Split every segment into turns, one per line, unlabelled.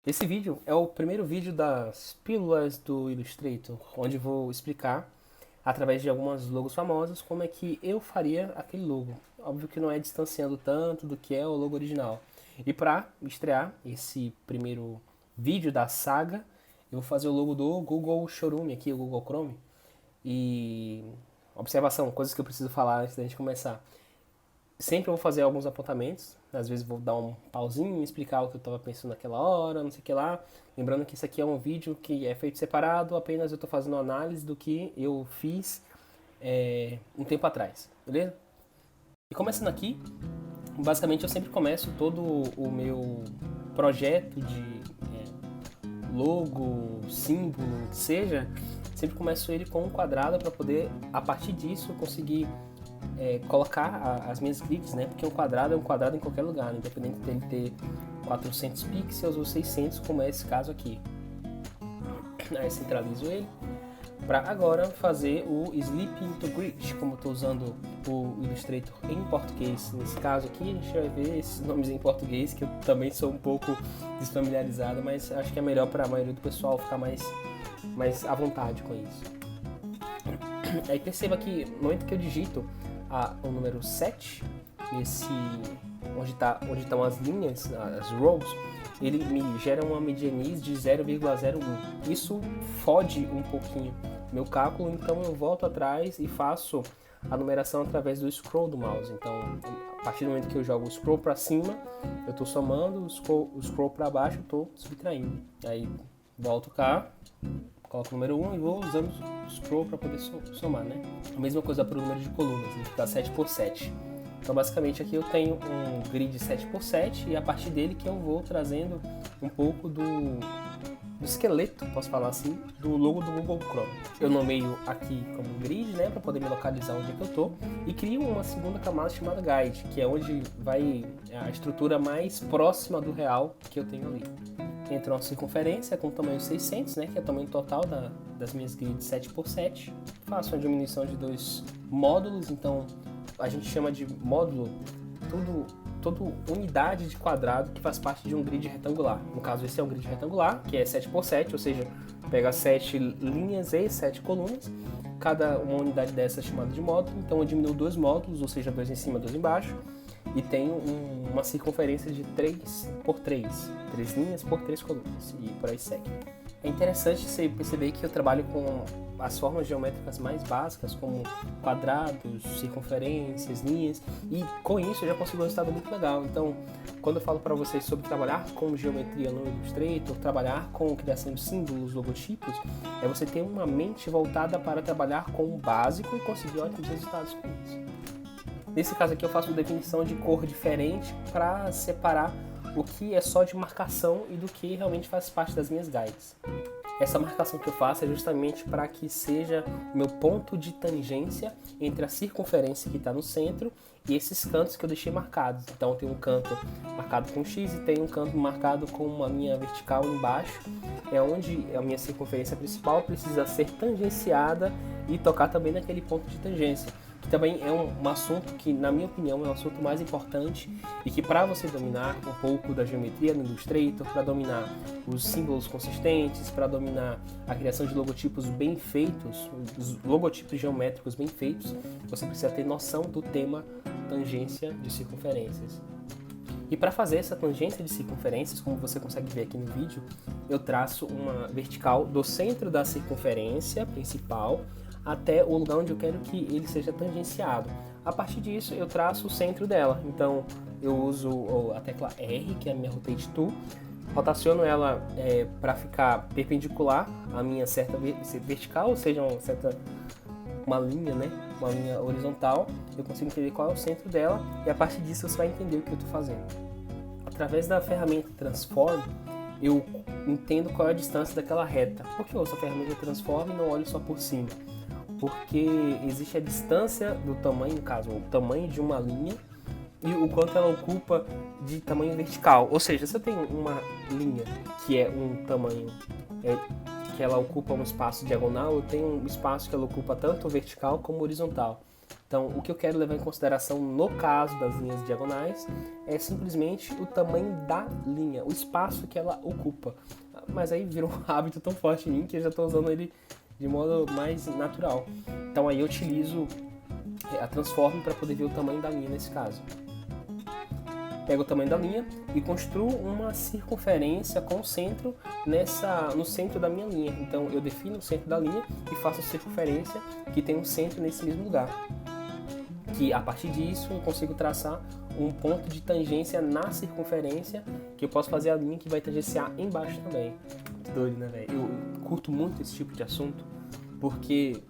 Esse vídeo é o primeiro vídeo das pílulas do Illustrator, onde vou explicar, através de algumas logos famosas, como é que eu faria aquele logo. Óbvio que não é distanciando tanto do que é o logo original. E para estrear esse primeiro vídeo da saga, eu vou fazer o logo do Google Showroom aqui, o Google Chrome. E observação, coisas que eu preciso falar antes da gente começar. Sempre eu vou fazer alguns apontamentos, às vezes vou dar um pauzinho, explicar o que eu estava pensando naquela hora, não sei o que lá. Lembrando que isso aqui é um vídeo que é feito separado, apenas eu estou fazendo análise do que eu fiz um tempo atrás, beleza? E começando aqui, basicamente eu sempre começo todo o meu projeto de logo, símbolo, que seja, sempre começo ele com um quadrado para poder, a partir disso, conseguir colocar as minhas grids, né? Porque um quadrado é um quadrado em qualquer lugar, né? Independente dele ter 400 pixels ou 600, como é esse caso aqui. Aí centralizo ele para agora fazer o Sleep into Grid, como eu estou usando o Illustrator em português. Nesse caso aqui a gente vai ver esses nomes em português, que eu também sou um pouco desfamiliarizado, mas acho que é melhor para a maioria do pessoal ficar mais à vontade com isso. Aí perceba que no momento que eu digito o número 7, onde estão as linhas, as rows, ele me gera uma medianiz de 0,01. Isso fode um pouquinho meu cálculo, então eu volto atrás e faço a numeração através do scroll do mouse. Então, a partir do momento que eu jogo o scroll para cima, eu estou somando, o scroll para baixo eu estou subtraindo. Aí volto cá, coloco o número 1 e vou usando o scroll para poder somar, né? A mesma coisa para o número de colunas, ele dá 7 por 7. Então, basicamente, aqui eu tenho um grid 7 por 7 e a partir dele que eu vou trazendo um pouco do esqueleto, posso falar assim, do logo do Google Chrome. Eu nomeio aqui como grid, né, para poder me localizar onde é que eu tô, e crio uma segunda camada chamada guide, que é onde vai a estrutura mais próxima do real que eu tenho ali. Entra uma circunferência com tamanho 600, né, que é o tamanho total das minhas grids 7 por 7. Faço uma diminuição de 2 módulos, então a gente chama de módulo toda unidade de quadrado que faz parte de um grid retangular. No caso, esse é um grid retangular, que é 7 por 7, ou seja, pega 7 linhas e 7 colunas. Cada uma unidade dessa é chamada de módulo, então eu diminuo 2 módulos, ou seja, 2 em cima, 2 embaixo, e tenho uma circunferência de 3 por 3, 3 linhas por 3 colunas, e por aí segue. É interessante você perceber que eu trabalho com as formas geométricas mais básicas, como quadrados, circunferências, linhas, e com isso eu já consigo um resultado muito legal. Então, quando eu falo para vocês sobre trabalhar com geometria no Illustrator, trabalhar com criação de símbolos, logotipos, é você ter uma mente voltada para trabalhar com o básico e conseguir ótimos resultados com isso. Nesse caso aqui eu faço uma definição de cor diferente para separar o que é só de marcação e do que realmente faz parte das minhas guides. Essa marcação que eu faço é justamente para que seja meu ponto de tangência entre a circunferência que está no centro e esses cantos que eu deixei marcados. Então tem um canto marcado com X e tem um canto marcado com uma linha vertical embaixo. É onde a minha circunferência principal precisa ser tangenciada e tocar também naquele ponto de tangência. Que também é um assunto que, na minha opinião, é o assunto mais importante e que para você dominar um pouco da geometria no Illustrator, para dominar os símbolos consistentes, para dominar a criação de logotipos bem feitos, os logotipos geométricos bem feitos, você precisa ter noção do tema tangência de circunferências. E para fazer essa tangência de circunferências, como você consegue ver aqui no vídeo, eu traço uma vertical do centro da circunferência principal até o lugar onde eu quero que ele seja tangenciado. A partir disso, eu traço o centro dela. Então, eu uso a tecla R, que é a minha Rotate Tool, rotaciono ela para ficar perpendicular à minha certa vertical, ou seja, uma linha, né? Uma linha horizontal. Eu consigo entender qual é o centro dela e a partir disso você vai entender o que eu estou fazendo. Através da ferramenta Transform, eu entendo qual é a distância daquela reta. Por que eu uso a ferramenta Transform e não olho só por cima? Porque existe a distância do tamanho, no caso, o tamanho de uma linha e o quanto ela ocupa de tamanho vertical. Ou seja, se eu tenho uma linha que é um tamanho, que ela ocupa um espaço diagonal, eu tenho um espaço que ela ocupa tanto vertical como horizontal. Então, o que eu quero levar em consideração no caso das linhas diagonais é simplesmente o tamanho da linha, o espaço que ela ocupa. Mas aí virou um hábito tão forte em mim que eu já estou usando ele de modo mais natural. Então aí eu utilizo a transform para poder ver o tamanho da linha nesse caso. Pego o tamanho da linha e construo uma circunferência com o centro no centro da minha linha. Então eu defino o centro da linha e faço a circunferência que tem um centro nesse mesmo lugar. Que a partir disso eu consigo traçar um ponto de tangência na circunferência, que eu posso fazer a linha que vai tangenciar embaixo também. Muito doido, né, velho? Eu curto muito esse tipo de assunto, porque,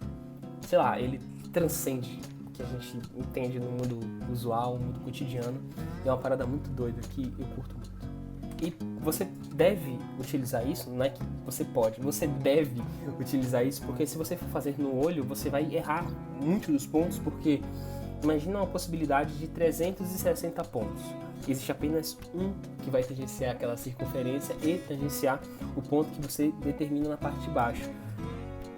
sei lá, ele transcende o que a gente entende no mundo usual, no mundo cotidiano. É uma parada muito doida que eu curto muito. E você deve utilizar isso, não é que você pode, você deve utilizar isso, porque se você for fazer no olho, você vai errar muitos dos pontos, porque imagina uma possibilidade de 360 pontos. Existe apenas um que vai tangenciar aquela circunferência e tangenciar o ponto que você determina na parte de baixo.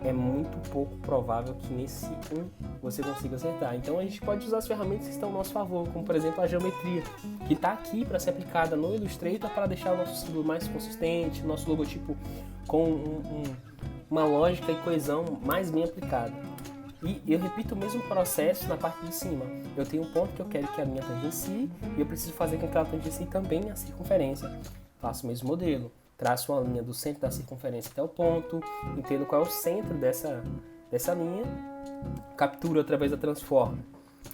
É muito pouco provável que nesse um você consiga acertar. Então a gente pode usar as ferramentas que estão ao nosso favor, como por exemplo a geometria, que está aqui para ser aplicada no Illustrator para deixar o nosso símbolo mais consistente, nosso logotipo com uma lógica e coesão mais bem aplicada. E eu repito o mesmo processo na parte de cima. Eu tenho um ponto que eu quero que a linha tangencie e eu preciso fazer com que ela tangencie também a circunferência. Faço o mesmo modelo. Traço uma linha do centro da circunferência até o ponto, entendo qual é o centro dessa linha, capturo através da transform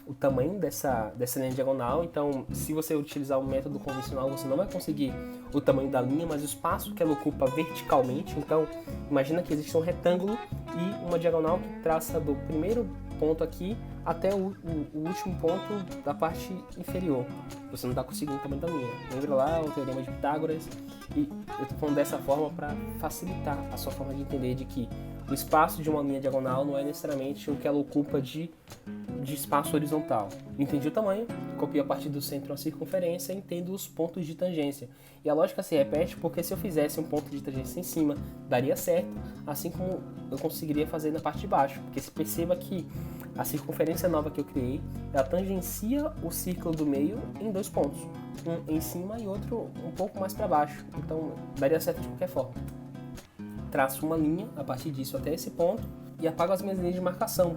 o tamanho dessa linha diagonal. Então, se você utilizar o método convencional, você não vai conseguir o tamanho da linha, mas o espaço que ela ocupa verticalmente. Então, imagina que existe um retângulo e uma diagonal que traça do primeiro ponto aqui até o último ponto da parte inferior. Você não está conseguindo o tamanho da linha. Lembra lá o teorema de Pitágoras? E eu estou falando dessa forma para facilitar a sua forma de entender de que o espaço de uma linha diagonal não é necessariamente o que ela ocupa de espaço horizontal. Entendi o tamanho, copio a partir do centro a circunferência e entendo os pontos de tangência. E a lógica se repete porque se eu fizesse um ponto de tangência em cima, daria certo, assim como eu conseguiria fazer na parte de baixo. Porque se perceba que a circunferência nova que eu criei, ela tangencia o círculo do meio em dois pontos. Um em cima e outro um pouco mais para baixo. Então daria certo de qualquer forma. Traço uma linha a partir disso até esse ponto e apago as minhas linhas de marcação.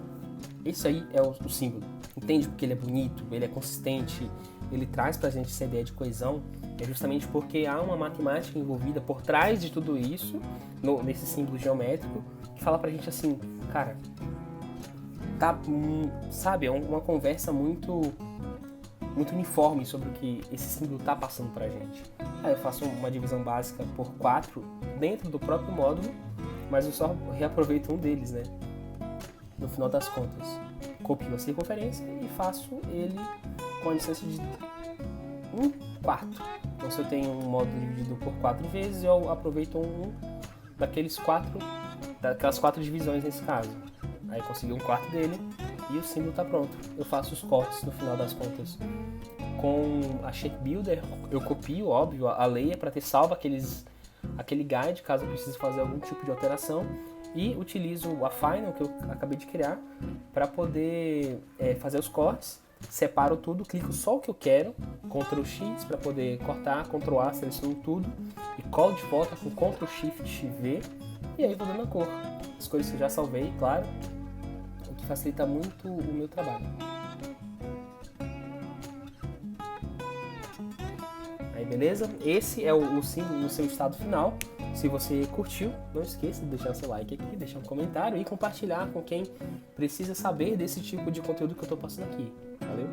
Esse aí é o símbolo. Entende porque ele é bonito, ele é consistente, ele traz pra gente essa ideia de coesão. É justamente porque há uma matemática envolvida por trás de tudo isso, nesse símbolo geométrico, que fala pra gente assim, cara, tá, sabe, é uma conversa muito uniforme sobre o que esse símbolo tá passando pra gente. Aí eu faço uma divisão básica por 4 dentro do próprio módulo, mas eu só reaproveito um deles, né? No final das contas, copio a circunferência e faço ele com a distância de 1/4. Então, se eu tenho um módulo dividido por 4 vezes, eu aproveito daquelas 4 divisões nesse caso. Aí consegui 1/4 dele e o símbolo está pronto. Eu faço os cortes no final das contas. Com a Shape Builder, eu copio, óbvio, a layer para ter salvo aquele guide, caso eu precise fazer algum tipo de alteração. E utilizo a Final, que eu acabei de criar, para poder fazer os cortes. Separo tudo, clico só o que eu quero, Ctrl X para poder cortar, Ctrl A, seleciono tudo e colo de volta com Ctrl Shift V e aí vou dando a cor. As cores que eu já salvei, claro, o que facilita muito o meu trabalho. Aí beleza? Esse é o símbolo no seu estado final. Se você curtiu, não esqueça de deixar seu like aqui, deixar um comentário e compartilhar com quem precisa saber desse tipo de conteúdo que eu estou passando aqui. Valeu?